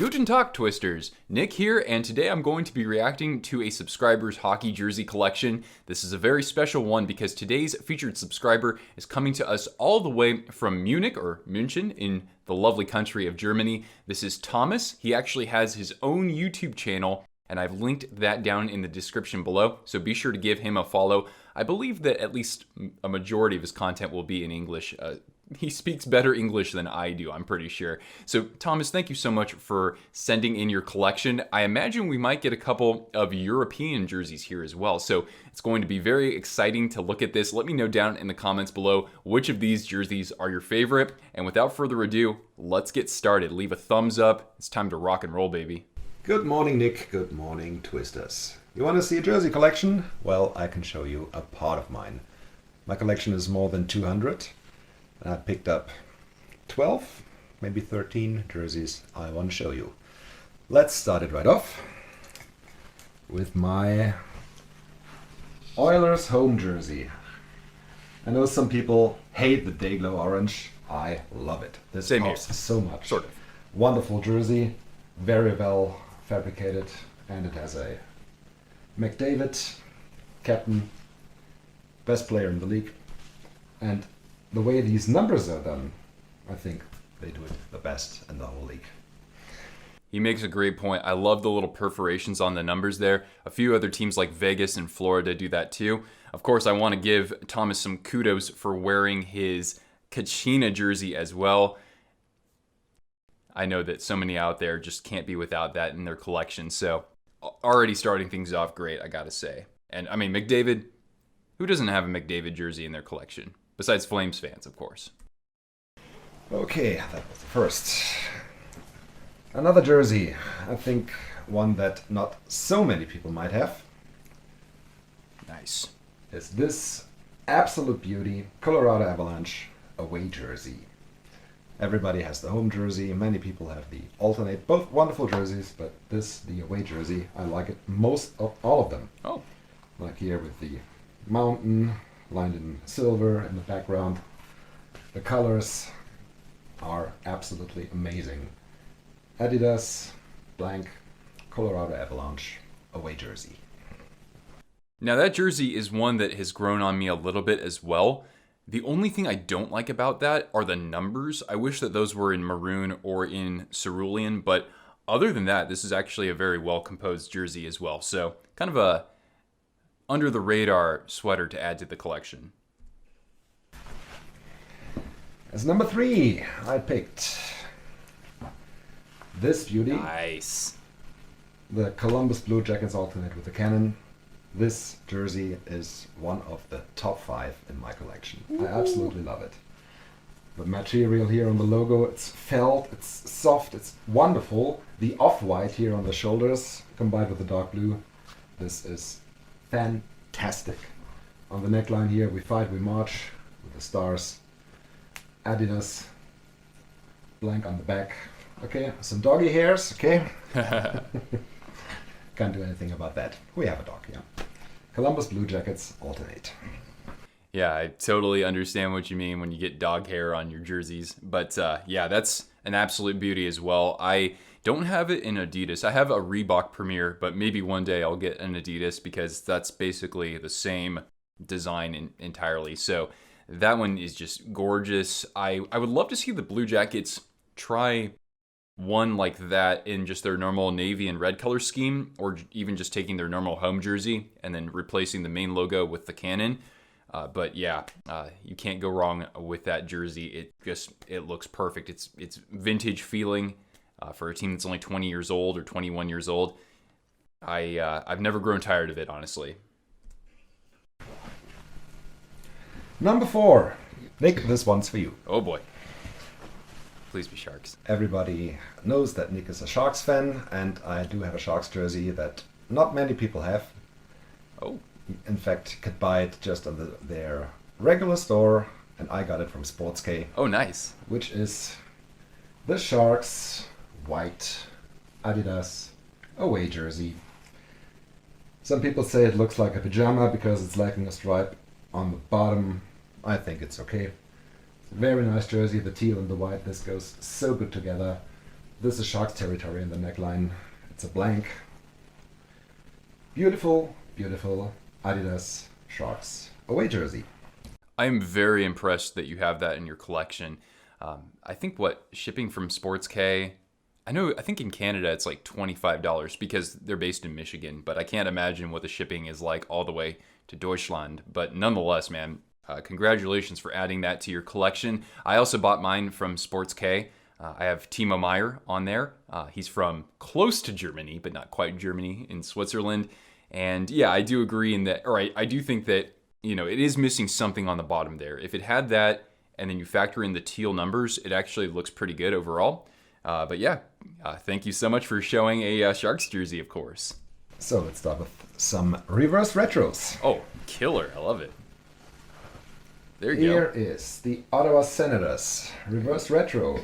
Guten Tag, Twisters. Nick here, and today I'm going to be reacting to a subscriber's hockey jersey collection. This is a very special one because today's featured subscriber is coming to us all the way from Munich, or München, in the lovely country of Germany. This is Thomas. He actually has his own YouTube channel, and I've linked that down in the description below, so be sure to give him a follow. I believe that at least a majority of his content will be in English. He speaks better English than I do, I'm pretty sure. So, Thomas, thank you so much for sending in your collection. I imagine we might get a couple of European jerseys here as well, so it's going to be very exciting to look at this. Let me know down in the comments below which of these jerseys are your favorite. And without further ado, let's get started. Leave a thumbs up. It's time to rock and roll, baby. Good morning, Nick. Good morning, Twisters. You want to see a jersey collection? Well, I can show you a part of mine. My collection is more than 200. I picked up 12, maybe 13 jerseys I want to show you. Let's start it right off with my Oilers home jersey. I know some people hate the Dayglow orange. I love it. This Same pops here. so much. Sort of. Wonderful jersey, very well fabricated, and it has a McDavid, captain, best player in the league, and the way these numbers are done, I think they do it the best in the whole league. He makes a great point. I love the little perforations on the numbers there. A few other teams like Vegas and Florida do that too. Of course, I want to give Thomas some kudos for wearing his Kachina jersey as well. I know that so many out there just can't be without that in their collection. So already starting things off great, I gotta say. And I mean, McDavid, who doesn't have a McDavid jersey in their collection? Besides Flames fans, of course. Okay, that was the first. Another jersey, I think one that not so many people might have, Nice. is this absolute beauty Colorado Avalanche away jersey. Everybody has the home jersey, many people have the alternate, both wonderful jerseys, but this, the away jersey, I like it most of all of them. Oh. Like here with the mountain lined in silver in the background. The colors are absolutely amazing. Adidas, blank, Colorado Avalanche away jersey. Now that jersey is one that has grown on me a little bit as well. The only thing I don't like about that are the numbers. I wish that those were in maroon or in cerulean, but other than that, this is actually a very well composed jersey as well. So kind of a under the radar sweater to add to the collection. As number 3, I picked this beauty. Nice. The Columbus Blue Jackets alternate with the cannon. This jersey is one of the top 5 in my collection. I absolutely love it. The material here on the logo, it's felt, it's soft, it's wonderful. The off-white here on the shoulders combined with the dark blue. This is fantastic. On the neckline here, we fight, we march with the stars. Adidas, blank on the back. Okay, some doggy hairs, okay? Can't do anything about that. We have a dog, yeah. Columbus Blue Jackets alternate. Yeah, I totally understand what you mean when you get dog hair on your jerseys. But yeah, that's an absolute beauty as well. I don't have it in Adidas. I have a Reebok Premier, but maybe one day I'll get an Adidas because that's basically the same design entirely. So that one is just gorgeous. I would love to see the Blue Jackets try one like that in just their normal navy and red color scheme, or even just taking their normal home jersey and then replacing the main logo with the cannon. But yeah, you can't go wrong with that jersey. It looks perfect. It's vintage feeling for a team that's only 20 years old or 21 years old. I've never grown tired of it, honestly. Number 4. Nick, this one's for you. Oh boy. Please be Sharks. Everybody knows that Nick is a Sharks fan, and I do have a Sharks jersey that not many people have. Oh. In fact, could buy it just on their regular store, and I got it from Sports-K. Oh, nice. Which is the Sharks white Adidas away jersey. Some people say it looks like a pajama because it's lacking a stripe on the bottom. I think it's okay. It's a very nice jersey, the teal and the white. This goes so good together. This is Sharks territory in the neckline. It's a blank. Beautiful, beautiful Adidas Sharks away jersey. I am very impressed that you have that in your collection. I think shipping from Sports K, I think in Canada it's like $25 because they're based in Michigan, but I can't imagine what the shipping is like all the way to Deutschland. But nonetheless, man, congratulations for adding that to your collection. I also bought mine from Sports K. I have Timo Meyer on there. He's from close to Germany, but not quite Germany, in Switzerland. And yeah, I do agree I do think that, it is missing something on the bottom there. If it had that, and then you factor in the teal numbers, it actually looks pretty good overall. But yeah, thank you so much for showing a Sharks jersey, of course. So let's start with some reverse retros. Oh, killer. I love it. There you Here go. is the Ottawa Senators reverse retro,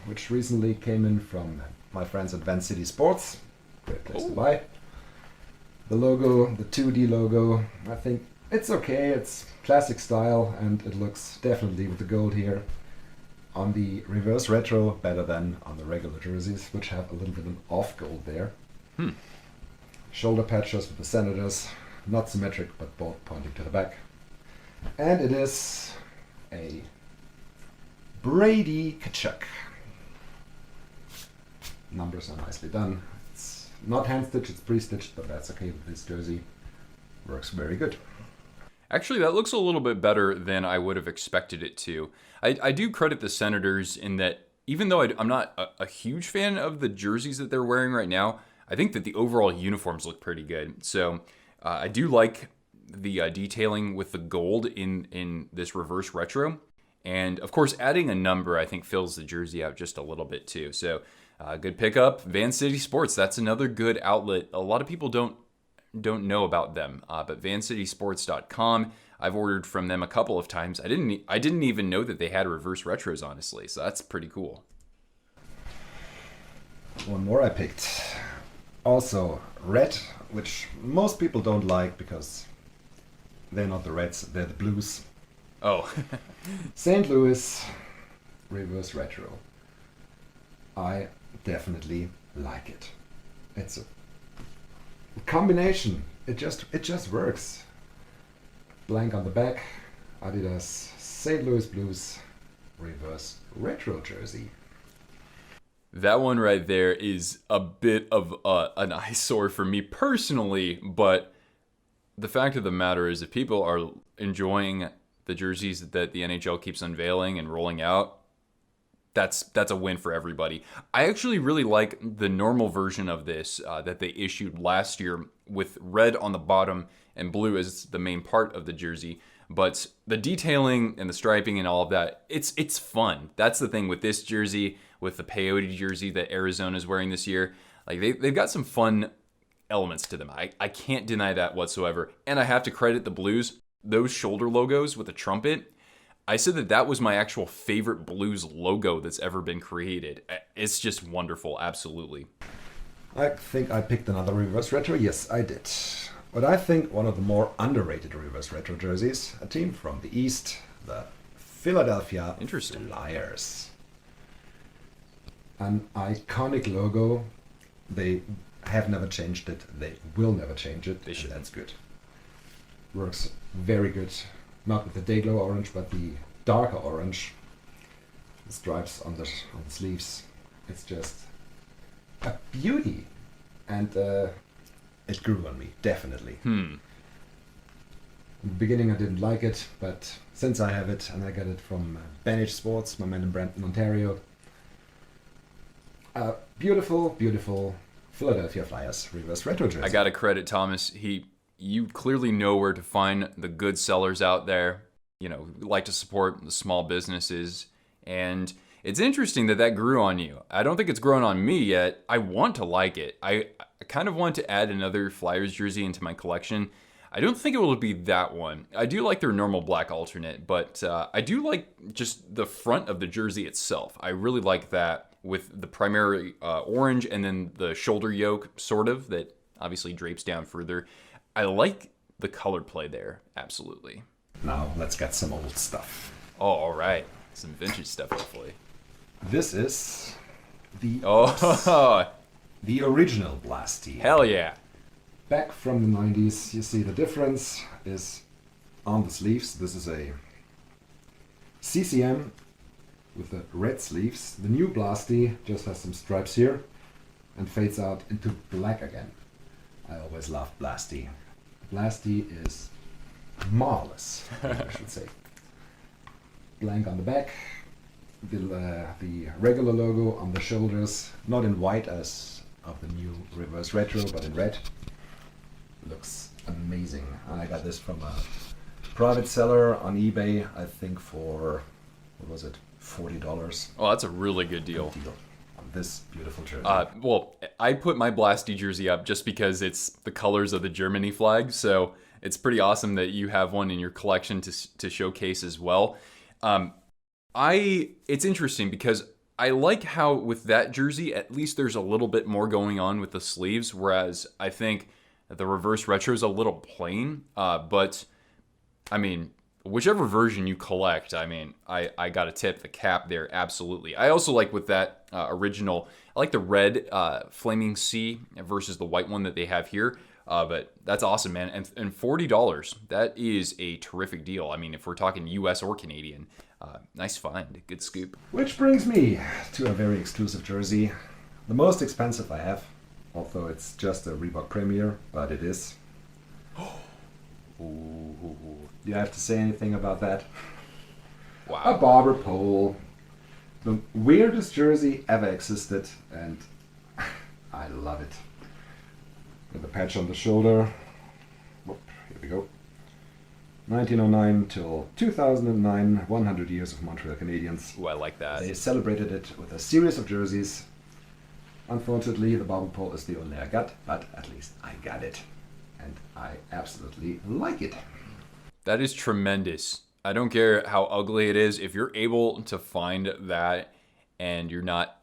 which recently came in from my friends at Van City Sports. Great place to buy. The logo, the 2D logo, I think it's okay. It's classic style, and it looks definitely with the gold here on the reverse retro better than on the regular jerseys, which have a little bit of off gold there. Shoulder patches with the Senators, not symmetric, but both pointing to the back. And it is a Brady Tkachuk. Numbers are nicely done. It's not hand stitched, it's pre-stitched, but that's okay with this jersey. Works very good. Actually, that looks a little bit better than I would have expected it to. I do credit the Senators in that even though I'm not a huge fan of the jerseys that they're wearing right now, I think that the overall uniforms look pretty good. So I do like the detailing with the gold in this reverse retro. And of course, adding a number, I think, fills the jersey out just a little bit too. So good pickup. Van City Sports, that's another good outlet. A lot of people don't know about them, but vancitysports.com, I've ordered from them a couple of times. I didn't even know that they had reverse retros, honestly, so that's pretty cool. One more I picked. Also red, which most people don't like because they're not the Reds, they're the Blues. Oh. St. Louis reverse retro. I definitely like it. It's a combination. It just works. Blank on the back, Adidas St. Louis Blues reverse retro jersey. That one right there is a bit of an eyesore for me personally, but the fact of the matter is if people are enjoying the jerseys that the NHL keeps unveiling and rolling out, that's a win for everybody. I actually really like the normal version of this that they issued last year with red on the bottom and blue as the main part of the jersey. But the detailing and the striping and all of that, it's fun. That's the thing with this jersey, with the peyote jersey that Arizona is wearing this year. Like they've got some fun elements to them. I can't deny that whatsoever. And I have to credit the Blues. Those shoulder logos with the trumpet, I said that was my actual favorite Blues logo that's ever been created. It's just wonderful, absolutely. I think I picked another reverse retro. Yes, I did. But I think one of the more underrated reverse retro jerseys, a team from the East, the Philadelphia Flyers. An iconic logo. They have never changed it. They will never change it. They should. That's good. Works very good. Not with the Dayglow orange, but the darker orange. The stripes on the sleeves. It's just a beauty. And it grew on me, definitely. In the beginning I didn't like it, but since I have it, and I got it from Banish Sports, my man in Brampton, Ontario. Beautiful, beautiful Philadelphia Flyers reverse retro jersey. I gotta credit Thomas. You clearly know where to find the good sellers out there. Like to support the small businesses. And it's interesting that grew on you. I don't think it's grown on me yet. I want to like it. I kind of want to add another Flyers jersey into my collection. I don't think it will be that one. I do like their normal black alternate, but I do like just the front of the jersey itself. I really like that with the primary orange and then the shoulder yoke sort of that obviously drapes down further. I like the color play there, absolutely. Now let's get some old stuff. Oh, all right. Some vintage stuff, hopefully. This is The Oh, the original Blasty. hell yeah. Back from the 90s, you see the difference is on the sleeves. This is a CCM with the red sleeves. The new Blasty just has some stripes here and fades out into black again. I always loved Blasty. Blasty is marvelous, I should say. Blank on the back, the regular logo on the shoulders, not in white as of the new reverse retro, but in red. Looks amazing. I got this from a private seller on eBay, I think for, what was it, $40. Oh, that's a really good deal. Good deal on this beautiful jersey. Well, I put my Blasty jersey up just because it's the colors of the Germany flag, so it's pretty awesome that you have one in your collection to showcase as well. It's interesting because I like how with that jersey, at least there's a little bit more going on with the sleeves, whereas I think the reverse retro is a little plain. But I mean, whichever version you collect, I mean, I got to tip the cap there, absolutely. I also like with that original, I like the red Flaming Sea versus the white one that they have here. But that's awesome, man. And $40, that is a terrific deal. I mean, if we're talking US or Canadian, nice find, good scoop. Which brings me to a very exclusive jersey. The most expensive I have, although it's just a Reebok Premier, but it is. Ooh. Do you have to say anything about that? Wow. A barber pole. The weirdest jersey ever existed, and I love it. With a patch on the shoulder. Whoop, here we go. 1909 till 2009, 100 years of Montreal Canadiens. Ooh, I like that. They celebrated it with a series of jerseys. Unfortunately, the barber pole is the only I got, but at least I got it. And I absolutely like it. That is tremendous. I don't care how ugly it is. If you're able to find that and you're not,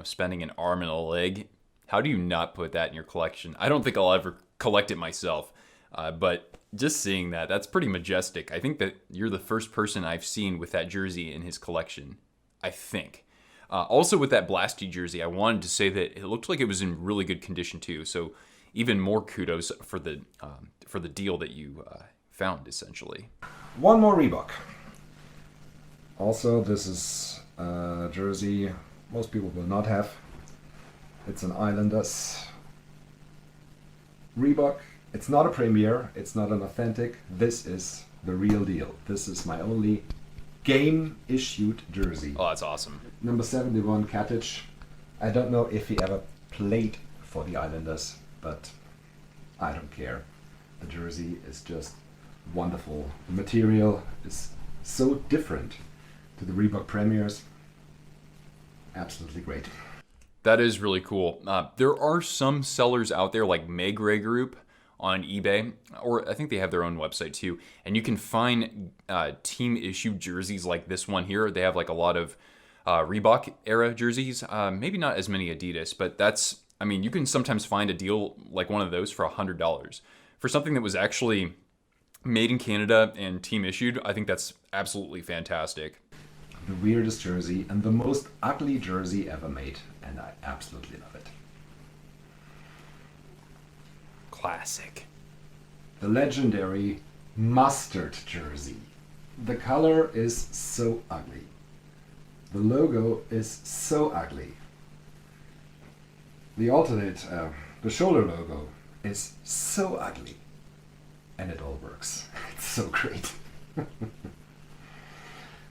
spending an arm and a leg, how do you not put that in your collection? I don't think I'll ever collect it myself, but just seeing that, that's pretty majestic. I think that you're the first person I've seen with that jersey in his collection, I think. Also with that Blasty jersey, I wanted to say that it looked like it was in really good condition too. So even more kudos for the deal that you found, essentially. One more Reebok. Also, this is a jersey most people will not have. It's an Islanders Reebok. It's not a Premier. It's not an authentic. This is the real deal. This is my only game-issued jersey. Oh, that's awesome. Number 71, Katic. I don't know if he ever played for the Islanders, but I don't care. The jersey is just wonderful. The material is so different to the Reebok Premiers. Absolutely great. That is really cool. There are some sellers out there like Megray Group on eBay, or I think they have their own website too, and you can find team issued jerseys like this one here. They have like a lot of Reebok era jerseys, maybe not as many Adidas, but you can sometimes find a deal like one of those for $100. For something that was actually made in Canada and team issued, I think that's absolutely fantastic. The weirdest jersey and the most ugly jersey ever made, and I absolutely love it. Classic. The legendary mustard jersey. The color is so ugly. The logo is so ugly. The the shoulder logo is so ugly. And it all works. It's so great.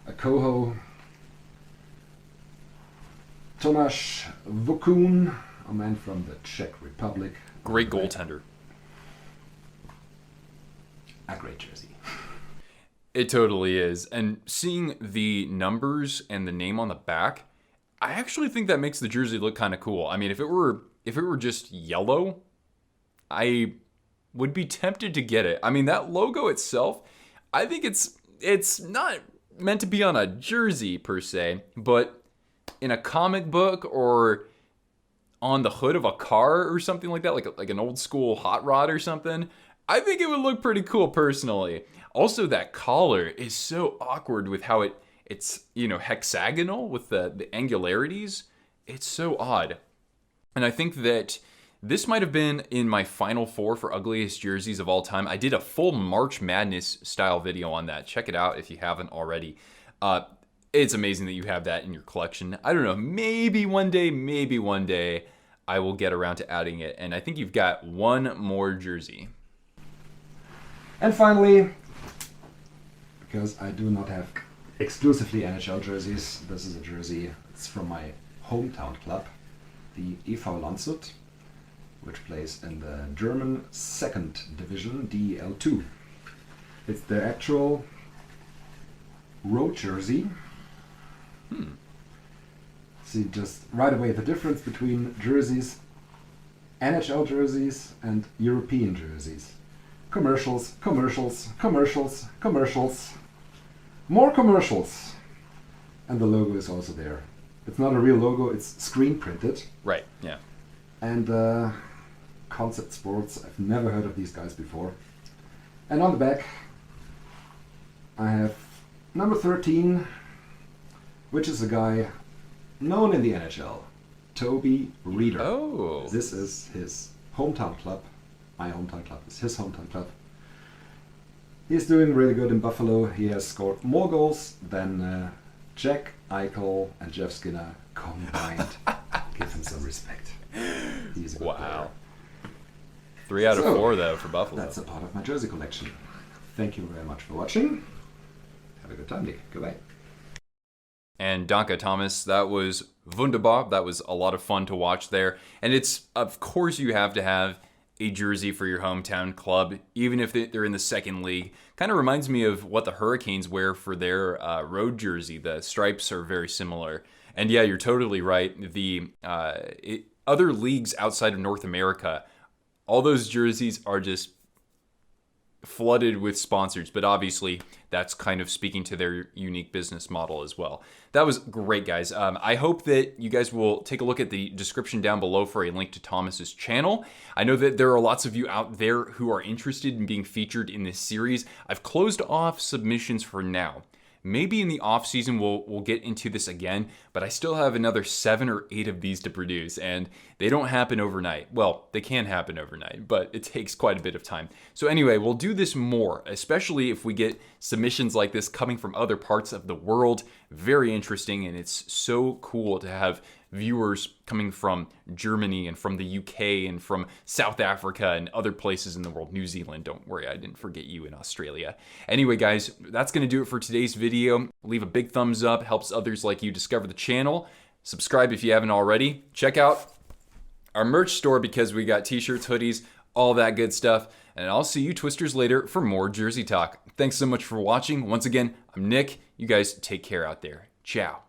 A Coho. Tomáš Vukun, a man from the Czech Republic. Great goaltender. A great jersey. It totally is. And seeing the numbers and the name on the back, I actually think that makes the jersey look kind of cool. I mean, if it were just yellow, I would be tempted to get it. I mean, that logo itself, I think it's not meant to be on a jersey per se, but in a comic book or on the hood of a car or something like that, like an old school hot rod or something, I think it would look pretty cool personally. Also, that collar is so awkward with how it's hexagonal with the angularities. It's so odd. And I think that this might have been in my final four for ugliest jerseys of all time. I did a full March Madness style video on that. Check it out if you haven't already. It's amazing that you have that in your collection. I don't know, maybe one day I will get around to adding it. And I think you've got one more jersey. And finally, because I do not have exclusively NHL jerseys, this is a jersey. It's from my hometown club, the EV Landshut, which plays in the German second division, DEL2. It's the actual road jersey. See just right away the difference between jerseys, NHL jerseys and European jerseys. Commercials, commercials, commercials, commercials, more commercials. And the logo is also there. It's not a real logo, it's screen printed. Right, yeah. And Concept Sports, I've never heard of these guys before. And on the back, I have number 13, which is a guy known in the NHL, Toby Reeder. Oh. This is his hometown club. My hometown club is his hometown club. He's doing really good in Buffalo. He has scored more goals than Jack Eichel and Jeff Skinner combined. Give him some respect. He's a good player. 3 out of 4 though for Buffalo. That's a part of my jersey collection. Thank you very much for watching. Have a good time, Nick. Goodbye. And Danke, Thomas. That was wunderbar. That was a lot of fun to watch there. And it's, of course, you have to have a jersey for your hometown club, even if they're in the second league. Kind of reminds me of what the Hurricanes wear for their road jersey. The stripes are very similar. And yeah, you're totally right. The other leagues outside of North America, all those jerseys are just flooded with sponsors, but obviously that's kind of speaking to their unique business model as well. That was great, guys. I hope that you guys will take a look at the description down below for a link to Thomas's channel. I know that there are lots of you out there who are interested in being featured in this series. I've closed off submissions for now. Maybe in the off season we'll get into this again, but I still have another 7 or 8 of these to produce, and they don't happen overnight. Well, they can happen overnight, but it takes quite a bit of time. So anyway, we'll do this more, especially if we get submissions like this coming from other parts of the world. Very interesting, and it's so cool to have viewers coming from Germany and from the UK and from South Africa and other places in the world. New Zealand, don't worry, I didn't forget you in Australia. Anyway, guys, that's going to do it for today's video. Leave a big thumbs up, helps others like you discover the channel. Subscribe if you haven't already. Check out our merch store because we got t-shirts, hoodies, all that good stuff. And I'll see you Twisters later for more Jersey Talk. Thanks so much for watching. Once again, I'm Nick. You guys take care out there. Ciao.